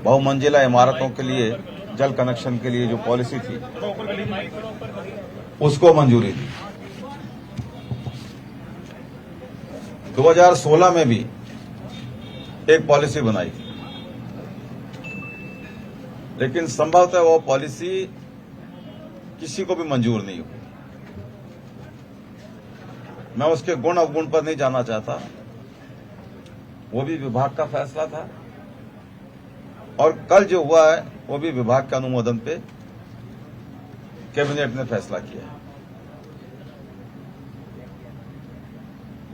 बहुमंजिला इमारतों के लिए जल कनेक्शन के लिए जो पॉलिसी थी उसको मंजूरी दी। 2016 में भी एक पॉलिसी बनाई थी, लेकिन संभवतः वो पॉलिसी किसी को भी मंजूर नहीं हुई। मैं उसके गुण अवगुण पर नहीं जाना चाहता, वो भी विभाग का फैसला था और कल जो हुआ है वो भी विभाग के अनुमोदन पे कैबिनेट ने फैसला किया है।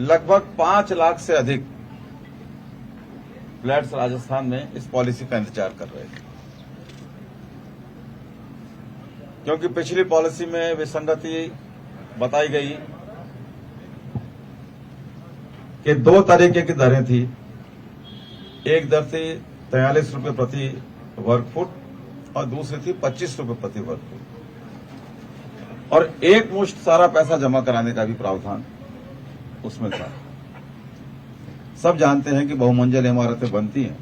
लगभग 5 लाख से अधिक फ्लैट्स राजस्थान में इस पॉलिसी का इंतजार कर रहे थे, क्योंकि पिछली पॉलिसी में विसंगति बताई गई कि 2 तरीके की दरें थी। एक दर थी 43 रुपए प्रति वर्ग फुट और दूसरी थी 25 रुपए प्रति वर्ग फुट, और एक मुश्त सारा पैसा जमा कराने का भी प्रावधान उसमें था। सब जानते हैं कि बहुमंजिल इमारतें बनती हैं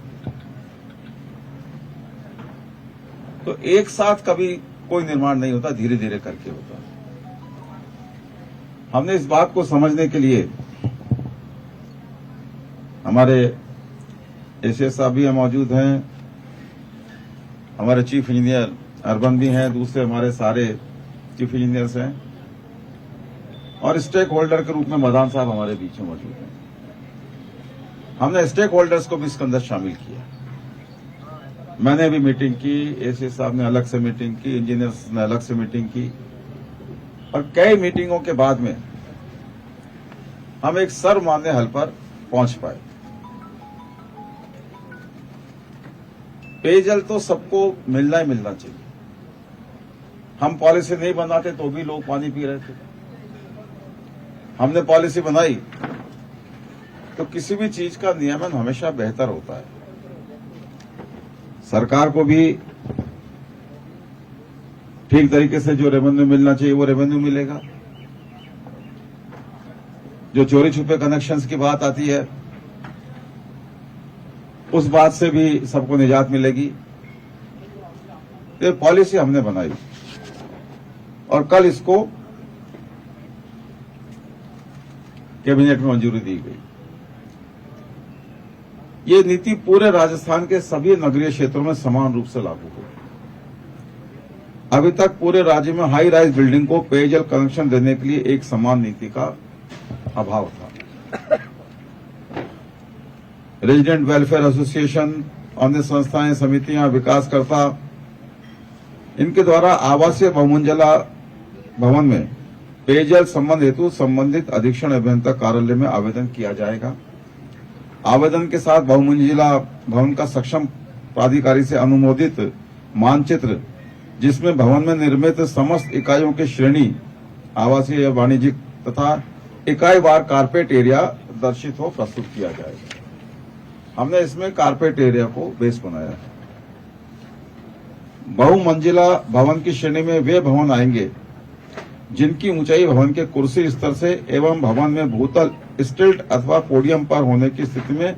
तो एक साथ कभी कोई निर्माण नहीं होता, धीरे धीरे करके होता। हमने इस बात को समझने के लिए हमारे एसीएस साहब भी मौजूद हैं, हमारे चीफ इंजीनियर अर्बन भी हैं, दूसरे हमारे सारे चीफ इंजीनियर्स हैं और स्टेक होल्डर के रूप में मदान साहब हमारे बीच में मौजूद हैं। हमने स्टेक होल्डर्स को भी इसके अंदर शामिल किया। मैंने भी मीटिंग की, एसीएस साहब ने अलग से मीटिंग की, इंजीनियर्स ने अलग से मीटिंग की और कई मीटिंगों के बाद में हम एक सर्वमान्य हल पर पहुंच पाए। पेयजल तो सबको मिलना ही मिलना चाहिए। हम पॉलिसी नहीं बनाते तो भी लोग पानी पी रहे थे। हमने पॉलिसी बनाई तो किसी भी चीज का नियमन हमेशा बेहतर होता है। सरकार को भी ठीक तरीके से जो रेवेन्यू मिलना चाहिए वो रेवेन्यू मिलेगा। जो चोरी छुपे कनेक्शंस की बात आती है उस बात से भी सबको निजात मिलेगी। ये पॉलिसी हमने बनाई और कल इसको कैबिनेट में मंजूरी दी गई। ये नीति पूरे राजस्थान के सभी नगरीय क्षेत्रों में समान रूप से लागू होगी। अभी तक पूरे राज्य में हाई राइज बिल्डिंग को पेयजल कनेक्शन देने के लिए एक समान नीति का अभाव था। रेजिडेंट वेलफेयर एसोसिएशन, अन्य संस्थाएं, समितियां, विकासकर्ता, इनके द्वारा आवासीय बहुमंजिला भवन में पेयजल संबंध हेतु संबंधित अधीक्षण अभियंता कार्यालय में आवेदन किया जाएगा। आवेदन के साथ बहुमंजिला भवन का सक्षम प्राधिकारी से अनुमोदित मानचित्र, जिसमें भवन में निर्मित समस्त इकाइयों की श्रेणी, आवासीय या वाणिज्यिक तथा इकाई वार कारपेट एरिया दर्शित हो, प्रस्तुत किया जाएगा। हमने इसमें कारपेट एरिया को बेस बनाया है। बहुमंजिला भवन की श्रेणी में वे भवन आएंगे जिनकी ऊंचाई भवन के कुर्सी स्तर से एवं भवन में भूतल स्टिल्ट अथवा पोडियम पर होने की स्थिति में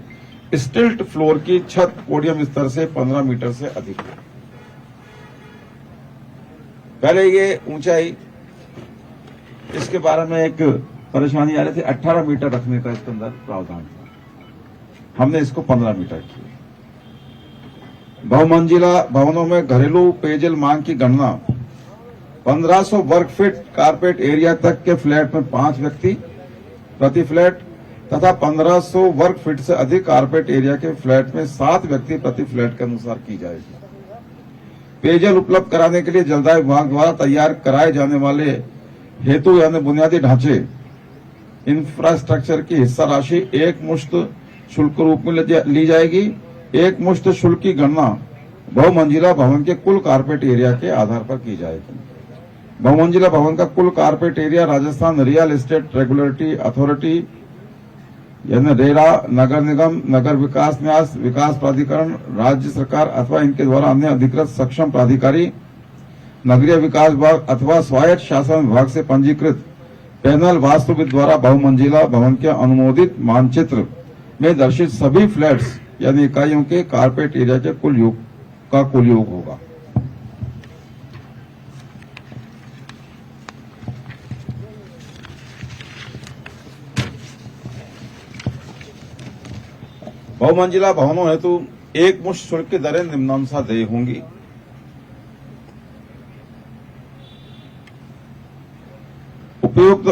स्टिल्ट फ्लोर की छत पोडियम स्तर से 15 मीटर से अधिक है। पहले ये ऊंचाई, इसके बारे में एक परेशानी आ रही थी, 18 मीटर रखने का इसके अंदर प्रावधान था। हमने इसको 15 मीटर किया। बहुमंजिला भवनों में घरेलू पेयजल मांग की गणना 1500 वर्ग फीट कारपेट एरिया तक के फ्लैट में 5 व्यक्ति प्रति फ्लैट तथा 1500 वर्ग फीट से अधिक कारपेट एरिया के फ्लैट में 7 व्यक्ति प्रति फ्लैट के अनुसार की जाएगी। पेयजल उपलब्ध कराने के लिए जलदाय विभाग द्वारा तैयार कराए जाने वाले हेतु यानी बुनियादी ढांचे इंफ्रास्ट्रक्चर की हिस्सा राशि एक मुश्त शुल्क रूप में ली जाएगी। एक मुश्त शुल्क की गणना बहुमंजिला भवन के कुल कारपेट एरिया के आधार पर की जाएगी। बहुमंजिला भवन का कुल carpet area Rajasthan real estate regulatory authority यानी रेरा, नगर निगम, नगर विकास न्यास, विकास प्राधिकरण, राज्य सरकार अथवा इनके द्वारा अन्य अधिकृत सक्षम प्राधिकारी, नगरीय विकास विभाग अथवा स्वायत्त शासन विभाग से पंजीकृत पैनल वास्तुविद द्वारा बहुमंजिला भवन के अनुमोदित मानचित्र में दर्शित सभी फ्लैट्स यानी इकाइयों के कारपेट एरिया के कुल का कुल योग होगा। बहुमंजिला भवनों हेतु एक मुश्त शुल्क की दरें निम्नानुसार देय होंगी। उपयुक्त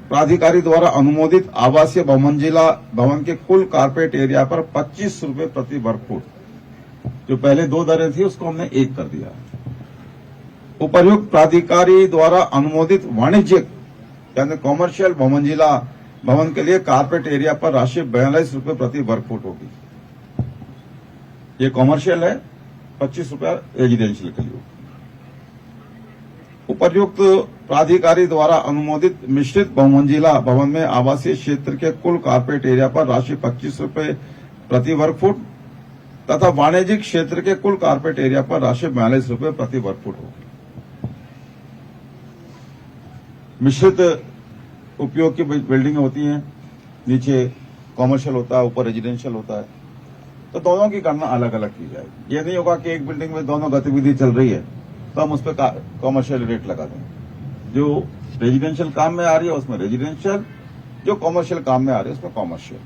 प्राधिकारी द्वारा अनुमोदित आवासीय बहुमंजिला भवन के कुल कारपेट एरिया पर 25 रुपए प्रति वर्ग फुट, जो पहले 2 दरें थी उसको हमने 1 कर दिया। उपर्युक्त प्राधिकारी द्वारा अनुमोदित वाणिज्यिक यानी कॉमर्शियल बहुमंजिला भवन के लिए कारपेट एरिया पर राशि 42 रुपए प्रति वर्ग फुट होगी। ये कॉमर्शियल है, 25 रुपया रेजिडेंशियल के लिए। उपर्युक्त प्राधिकारी द्वारा अनुमोदित मिश्रित बहुमंजिला भवन में आवासीय क्षेत्र के कुल कारपेट एरिया पर राशि 25 रुपए प्रति वर्ग फुट तथा वाणिज्यिक क्षेत्र के कुल कारपेट एरिया पर राशि 42 रुपए प्रति वर्ग फुट होगी। मिश्रित उपयोग की बिल्डिंगें होती हैं, नीचे कॉमर्शियल होता है, ऊपर रेजिडेंशियल होता है, तो दोनों की गणना अलग अलग की जाएगी। ये नहीं होगा कि एक बिल्डिंग में दोनों गतिविधि चल रही है तो हम उस पर कॉमर्शियल रेट लगा देंगे। जो रेजिडेंशियल काम में आ रही है उसमें रेजिडेंशियल, जो कॉमर्शियल काम में आ रही है उसमें कॉमर्शियल।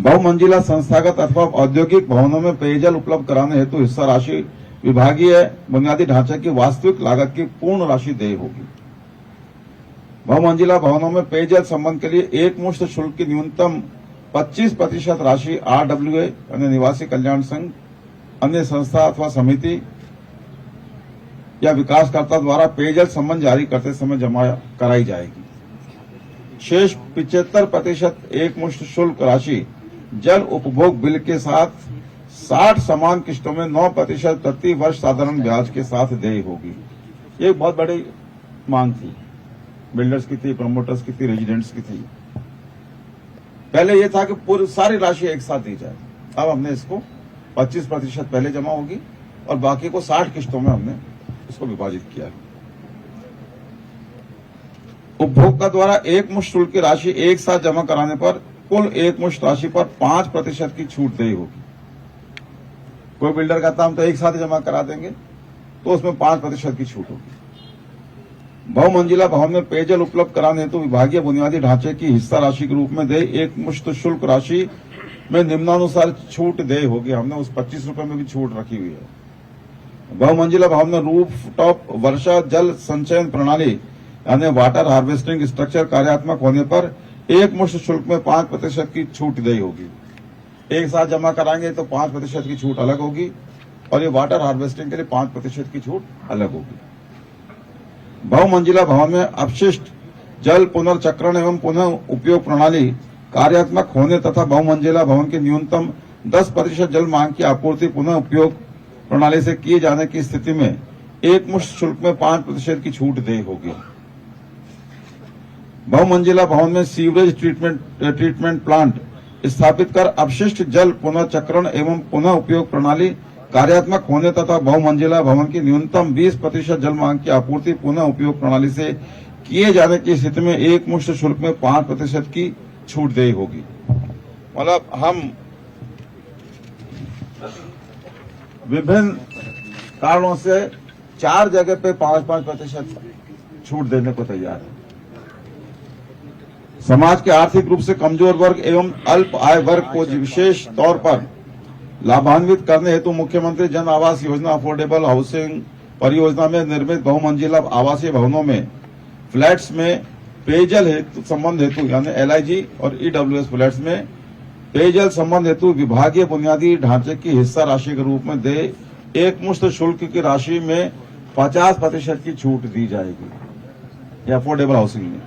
बहुमंजिला संस्थागत अथवा औद्योगिक भवनों में पेयजल उपलब्ध कराने हेतु हिस्सा राशि विभागीय बुनियादी ढांचे की वास्तविक लागत की पूर्ण राशि देय होगी। बहुमंजिला भवनों में पेयजल संबंध के लिए एक मुश्त शुल्क की न्यूनतम 25% राशि RWA यानी निवासी कल्याण संघ, अन्य संस्था अथवा समिति या विकासकर्ता द्वारा पेयजल संबंध जारी करते समय जमा कराई जाएगी। शेष 75% एक मुश्त शुल्क राशि जल उपभोग बिल के साथ 60 समान किस्तों में 9% प्रति वर्ष साधारण ब्याज के साथ देय होगी। ये बहुत बड़ी मांग थी, बिल्डर्स की थी, प्रमोटर्स की थी, रेजिडेंट्स की थी। पहले ये था कि पूरी सारी राशि एक साथ दी जाए, अब हमने इसको 25% पहले जमा होगी और बाकी को 60 किस्तों में हमने इसको विभाजित किया। उपभोक्ता द्वारा एक मुश्त शुल्क की राशि एक साथ जमा कराने पर कुल एक मुश्त राशि पर 5% की छूट देय होगी। कोई बिल्डर कहता हम तो एक साथ जमा करा देंगे तो उसमें 5% की छूट होगी। बहुमंजिला भवन में पेयजल उपलब्ध कराने हेतु विभागीय बुनियादी ढांचे की हिस्सा राशि के रूप में देय एक मुश्त शुल्क राशि में निम्नानुसार छूट देय होगी। हमने उस 25 रुपए में भी छूट रखी हुई है। बहुमंजिला भवन में रूफ टॉप वर्षा जल संचयन प्रणाली यानी वाटर हार्वेस्टिंग स्ट्रक्चर कार्यात्मक होने पर एक मुश्त शुल्क में 5% की छूट देय होगी। एक साथ जमा कराएंगे तो 5% की छूट अलग होगी और ये वाटर हार्वेस्टिंग के लिए 5% की छूट अलग होगी। बहुमंजिला भवन में अपशिष्ट जल पुनर्चक्रण एवं पुनः उपयोग प्रणाली कार्यात्मक होने तथा बहुमंजिला भवन की न्यूनतम 10% जल मांग की आपूर्ति पुनः उपयोग प्रणाली से किए जाने की स्थिति में एक मुश्त शुल्क में 5% की छूट देय होगी। बहुमंजिला भवन में सीवरेज ट्रीटमेंट प्लांट स्थापित कर अपशिष्ट जल पुनर्चक्रण एवं पुनः उपयोग प्रणाली कार्यात्मक होने तथा बहुमंजिला भवन की न्यूनतम 20% जल मांग की आपूर्ति पुनः उपयोग प्रणाली से किए जाने की स्थिति में एक मुश्त शुल्क में 5% की छूट देय होगी। मतलब हम विभिन्न कारणों से 4 जगह पे 5-5% छूट देने को तैयार है। समाज के आर्थिक रूप से कमजोर वर्ग एवं अल्प आय वर्ग को विशेष तौर पर लाभान्वित करने हेतु मुख्यमंत्री जन आवास योजना अफोर्डेबल हाउसिंग परियोजना में निर्मित बहुमंजिला आवासीय भवनों में फ्लैट्स में पेयजल हेतु संबंध हेतु यानी LIG और EWS फ्लैट्स में पेयजल संबंध हेतु विभागीय बुनियादी ढांचे की हिस्सा राशि के रूप में दे एक मुश्त शुल्क की राशि में 50% की छूट दी जाएगी। अफोर्डेबल हाउसिंग में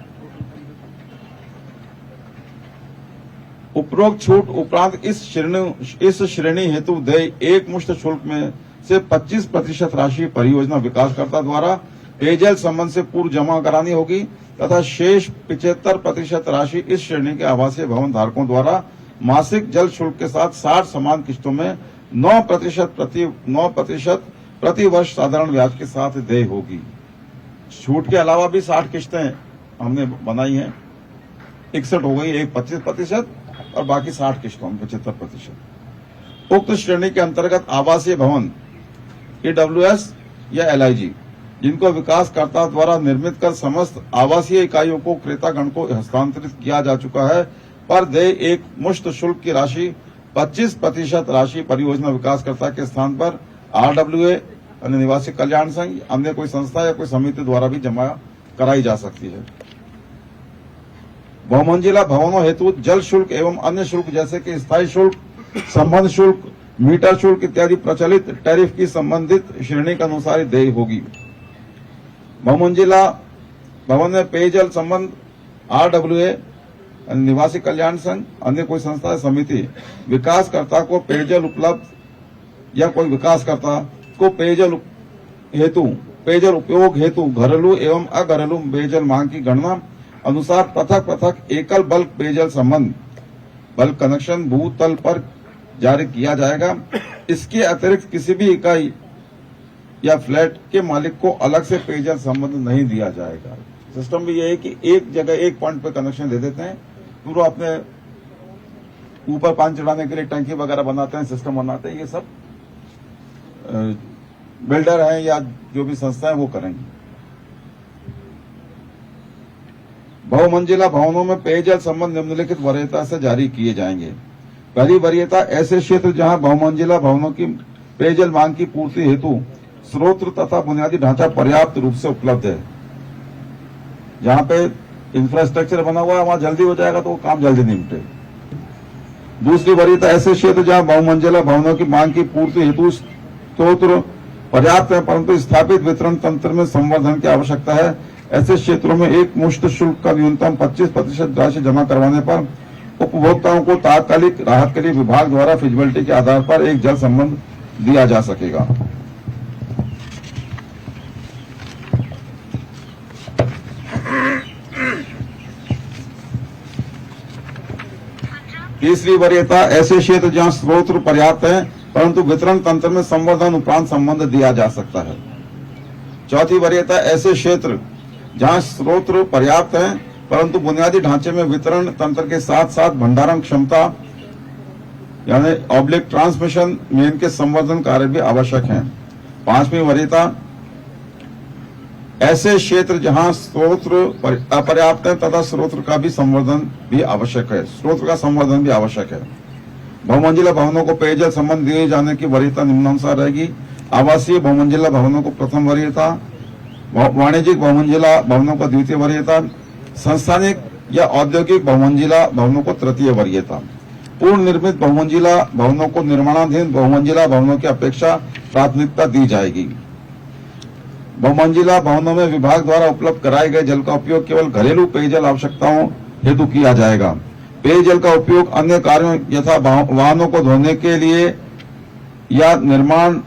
उपरोक्त छूट उपरांत इस श्रेणी हेतु देय एक मुश्त शुल्क में से 25% राशि परियोजना विकासकर्ता द्वारा पेयजल संबंध से पूर्व जमा करानी होगी तथा शेष 75% राशि इस श्रेणी के आवासीय भवन धारकों द्वारा मासिक जल शुल्क के साथ 60 समान किस्तों में 9% प्रति वर्ष साधारण ब्याज के साथ देय होगी। छूट के अलावा भी 60 किस्तें हमने बनाई हैं, 61 हो गई, एक 25% और बाकी 60 किस्तों में 75%। उक्त श्रेणी के अंतर्गत आवासीय भवन EWS या LIG जिनको विकासकर्ता द्वारा निर्मित कर समस्त आवासीय इकाइयों को क्रेतागण को हस्तांतरित किया जा चुका है, पर देय एक मुश्त शुल्क की राशि 25% राशि परियोजना विकासकर्ता के स्थान पर RWA अन्य निवासी कल्याण संघ अन्य कोई संस्था या कोई समिति द्वारा भी जमा कराई जा सकती है। बहुमंजिला भवनों हेतु जल शुल्क एवं अन्य शुल्क जैसे कि स्थायी शुल्क, संबंध शुल्क, मीटर शुल्क इत्यादि प्रचलित टैरिफ की संबंधित श्रेणी के अनुसार देय होगी। बहुमंजिला भवन में पेयजल संबंध RWA निवासी कल्याण संघ अन्य कोई संस्था या समिति विकासकर्ता को पेयजल उपलब्ध या कोई विकासकर्ता को पेयजल उपयोग हेतु घरेलू एवं अघरेलू पेयजल मांग की गणना अनुसार पृथक पृथक एकल बल्क पेयजल संबंध बल्क कनेक्शन भूतल पर जारी किया जाएगा। इसके अतिरिक्त किसी भी इकाई या फ्लैट के मालिक को अलग से पेयजल संबंध नहीं दिया जाएगा। सिस्टम भी ये है कि एक जगह एक पॉइंट पे कनेक्शन दे देते हैं, पूरा अपने ऊपर पानी चढ़ाने के लिए टंकी वगैरह बनाते हैं, सिस्टम बनाते हैं। ये सब बिल्डर हैं या जो भी संस्था है वो करेंगे। बहुमंजिला भवनों में पेयजल संबंध निम्नलिखित वरीयता से जारी किए जाएंगे। पहली वरीयता ऐसे क्षेत्र जहां बहुमंजिला भवनों की पेयजल मांग की पूर्ति हेतु स्रोत तथा बुनियादी ढांचा पर्याप्त रूप से उपलब्ध है, जहां पे इंफ्रास्ट्रक्चर बना हुआ है वहां जल्दी हो जाएगा तो वो काम जल्दी निपटे। दूसरी वरीयता ऐसे क्षेत्र जहां बहुमंजिला भवनों की मांग की पूर्ति हेतु स्रोत पर्याप्त है परंतु स्थापित वितरण तंत्र में संवर्धन की आवश्यकता है। ऐसे क्षेत्रों में एक मुश्त शुल्क का न्यूनतम 25% राशि जमा करवाने पर उपभोक्ताओं को तात्कालिक राहत के लिए विभाग द्वारा फिजिबिलिटी के आधार पर एक जल संबंध दिया जा सकेगा। तीसरी वरीयता ऐसे क्षेत्र जहां स्रोत पर्याप्त है परंतु वितरण तंत्र में संवर्धन उपरांत संबंध दिया जा सकता है। चौथी वरीयता ऐसे क्षेत्र जहां स्रोत पर्याप्त है परंतु बुनियादी ढांचे में वितरण तंत्र के साथ साथ भंडारण क्षमता यानी ऑब्लिक ट्रांसमिशन मेन के संवर्धन कार्य भी आवश्यक हैं। पांचवी वरीयता ऐसे क्षेत्र जहां स्रोत अपर्याप्त है तथा स्रोत का भी संवर्धन भी आवश्यक है, स्रोत का संवर्धन भी आवश्यक है। बहुमंजिला भवनों को पेयजल संबंध दिए जाने की वरीयता निम्नानुसार रहेगी। आवासीय बहुमंजिला भवनों को प्रथम वरीयता, वाणिज्यिक बहुमंजिला भवनों को द्वितीय वरीयता, संस्थानिक या औद्योगिक बहुमंजिला भवनों को तृतीय वरीयता। पूर्ण निर्मित बहुमंजिला भवनों को निर्माणाधीन बहुमंजिला भवनों की अपेक्षा प्राथमिकता दी जाएगी। बहुमंजिला भवनों में विभाग द्वारा उपलब्ध कराए गए जल का उपयोग केवल घरेलू पेयजल आवश्यकताओं हेतु किया जाएगा। पेयजल का उपयोग अन्य कार्यों यथा वाहनों को धोने के लिए या निर्माण